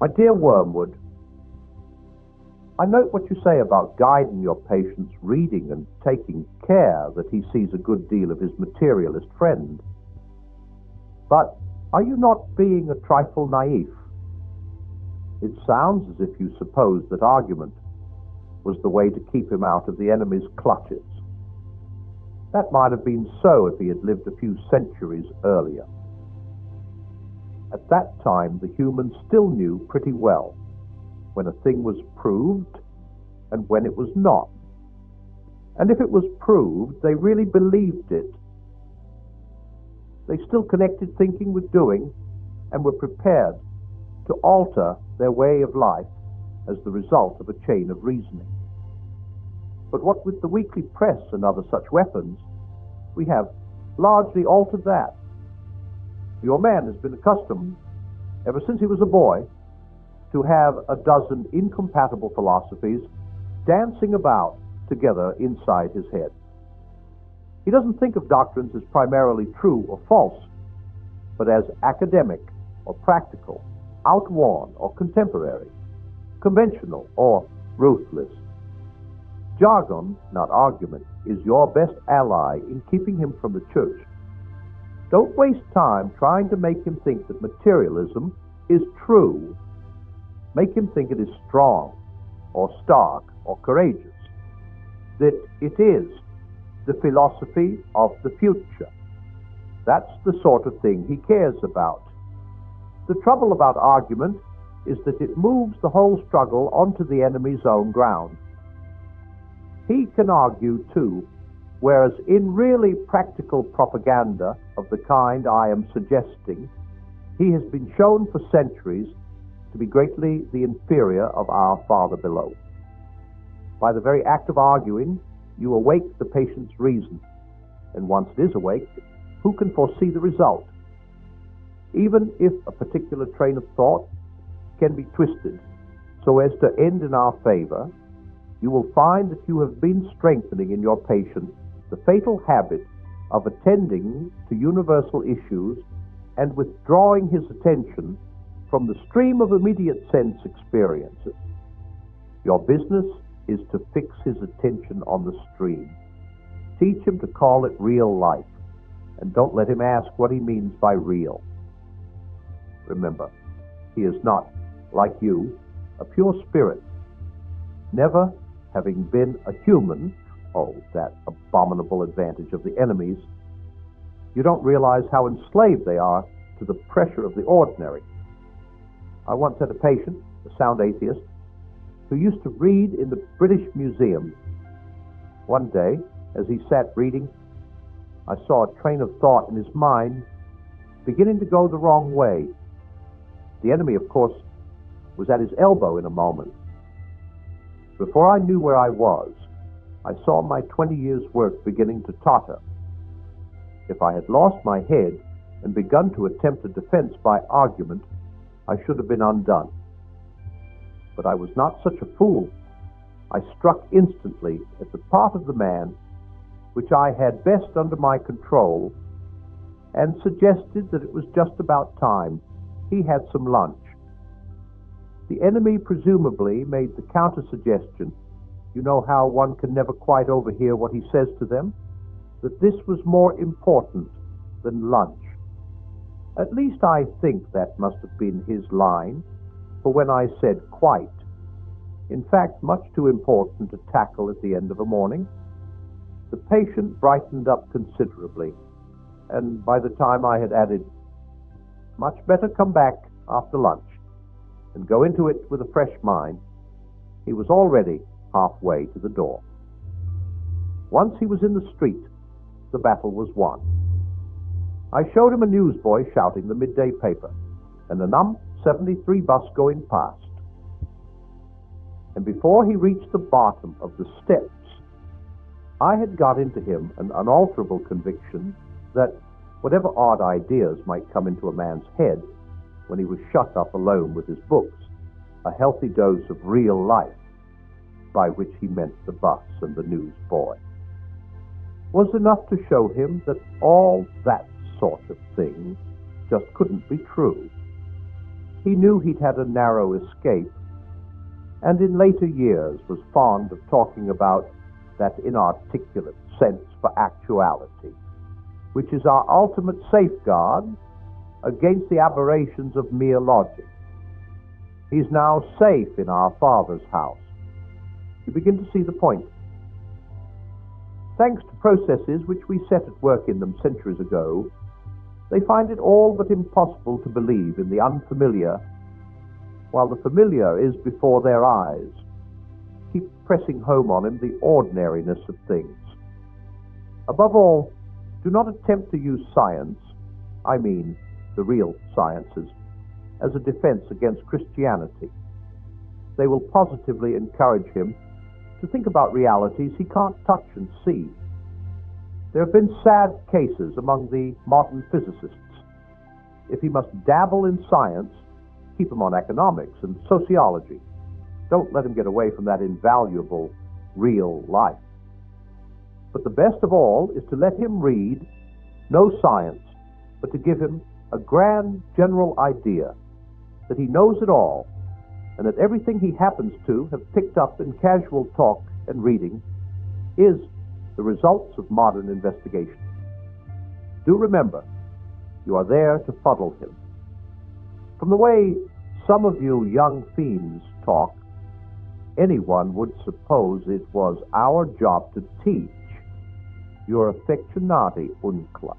My dear Wormwood, I note what you say about guiding your patient's reading and taking care that he sees a good deal of his materialist friend. But are you not being a trifle naif? It sounds as if you suppose that argument was the way to keep him out of the enemy's clutches. That might have been so if he had lived a few centuries earlier. At that time, the humans still knew pretty well when a thing was proved and when it was not. And if it was proved, they really believed it. They still connected thinking with doing and were prepared to alter their way of life as the result of a chain of reasoning. But what with the weekly press and other such weapons, we have largely altered that. Your man has been accustomed, ever since he was a boy, to have a dozen incompatible philosophies dancing about together inside his head. He doesn't think of doctrines as primarily true or false, but as academic or practical, outworn or contemporary, conventional or ruthless. Jargon, not argument, is your best ally in keeping him from the church. Don't waste time trying to make him think that materialism is true. Make him think it is strong, or stark, or courageous. That it is the philosophy of the future. That's the sort of thing he cares about. The trouble about argument is that it moves the whole struggle onto the enemy's own ground. He can argue too, whereas in really practical propaganda of the kind I am suggesting, he has been shown for centuries to be greatly the inferior of our Father below. By the very act of arguing, you awake the patient's reason, and once it is awake, who can foresee the result? Even if a particular train of thought can be twisted so as to end in our favor, you will find that you have been strengthening in your patient the fatal habit of attending to universal issues and withdrawing his attention from the stream of immediate sense experiences. Your business is to fix his attention on the stream. Teach him to call it real life, and don't let him ask what he means by real. Remember, he is not, like you, a pure spirit. Never having been a human, oh, that abominable advantage of the enemies, you don't realize how enslaved they are to the pressure of the ordinary. I once had a patient, a sound atheist, who used to read in the British Museum. One day, as he sat reading, I saw a train of thought in his mind beginning to go the wrong way. The enemy, of course, was at his elbow in a moment. Before I knew where I was, I saw my 20 years' work beginning to totter. If I had lost my head and begun to attempt a defense by argument, I should have been undone. But I was not such a fool. I struck instantly at the part of the man which I had best under my control and suggested that it was just about time he had some lunch. The enemy presumably made the counter-suggestion, you know how one can never quite overhear what he says to them, that this was more important than lunch. At least I think that must have been his line, for when I said quite, in fact much too important to tackle at the end of a morning, the patient brightened up considerably, and by the time I had added, much better come back after lunch and go into it with a fresh mind, he was already halfway to the door. Once he was in the street, the battle was won. I showed him a newsboy shouting the midday paper, and a num. 73 bus going past. And before he reached the bottom of the steps, I had got into him an unalterable conviction that whatever odd ideas might come into a man's head when he was shut up alone with his books, a healthy dose of real life, by which he meant the bus and the newsboy, was enough to show him that all that sort of thing just couldn't be true. He knew he'd had a narrow escape, and in later years was fond of talking about that inarticulate sense for actuality, which is our ultimate safeguard against the aberrations of mere logic. He's now safe in our Father's house. You begin to see the point. Thanks to processes which we set at work in them centuries ago, they find it all but impossible to believe in the unfamiliar, while the familiar is before their eyes. Keep pressing home on him the ordinariness of things. Above all, do not attempt to use science, I mean the real sciences, as a defense against Christianity. They will positively encourage him to think about realities he can't touch and see. There have been sad cases among the modern physicists. If he must dabble in science, keep him on economics and sociology. Don't let him get away from that invaluable real life. But the best of all is to let him read no science, but to give him a grand general idea that he knows it all, and that everything he happens to have picked up in casual talk and reading is the results of modern investigation. Do remember, you are there to fuddle him. From the way some of you young fiends talk, anyone would suppose it was our job to teach. You're affectionati uncla.